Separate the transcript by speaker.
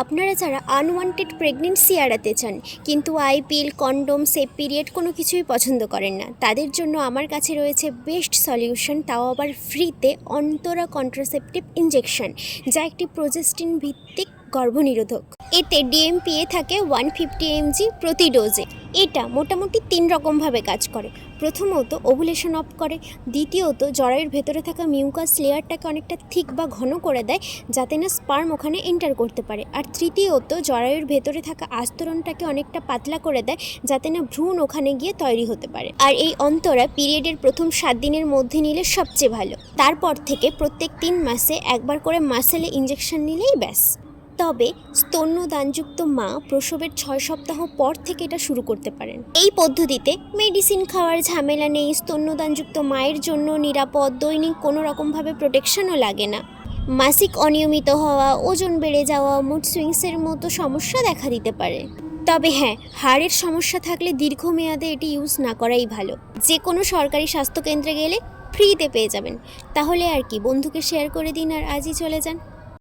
Speaker 1: আপনারা যারা unwanted pregnancy এড়াতে চান কিন্তু আইপিএল কন্ডোম সেফ পিরিয়ড কোনো কিছুই পছন্দ করেন না, তাদের জন্য আমার কাছে রয়েছে বেস্ট সলিউশন, তাও আবার ফ্রিতে অন্তরা কন্ট্রাসেপটিভ ইনজেকশন, যা একটি প্রোজেস্টিন ভিত্তিক গর্ভনিরোধক। এতে ডিএমপিএ থাকে 150 mg প্রতি ডোজে। এটা মোটামুটি 3 রকমভাবে কাজ করে। প্রথমত ওভুলেশন অফ করে, দ্বিতীয়ত জরায়ুর ভেতরে থাকা মিউকাস লেয়ারটাকে অনেকটা থিক বা ঘন করে দেয় যাতে না স্পার্ম ওখানে এন্টার করতে পারে, আর তৃতীয়ত জরায়ুর ভেতরে থাকা আস্তরণটাকে অনেকটা পাতলা করে দেয় যাতে না ভ্রূণ ওখানে গিয়ে তৈরি হতে পারে। আর এই অন্তরা পিরিয়ডের প্রথম 7 দিনের মধ্যে নিলে সবচেয়ে ভালো। তারপর থেকে প্রত্যেক 3 মাসে একবার করে মাসেলে ইঞ্জেকশন নিলেই ব্যাস। তবে স্তন্যদানযুক্ত মা প্রসবের 6 সপ্তাহ পর থেকে এটা শুরু করতে পারেন। এই পদ্ধতিতে মেডিসিন খাওয়ার ঝামেলা নেই, স্তন্যদানযুক্ত মায়ের জন্য নিরাপদ, দৈনিক কোনো রকমভাবে প্রোটেকশনও লাগে না। মাসিক অনিয়মিত হওয়া, ওজন বেড়ে যাওয়া, মুড সুইংসের মতো সমস্যা দেখা দিতে পারে। তবে হ্যাঁ, হাড়ের সমস্যা থাকলে দীর্ঘমেয়াদে এটি ইউজ না করাই ভালো। যে কোনো সরকারি স্বাস্থ্যকেন্দ্রে গেলে ফ্রিতে পেয়ে যাবেন। তাহলে আর কি, বন্ধুকে শেয়ার করে দিন আর আজই চলে যান।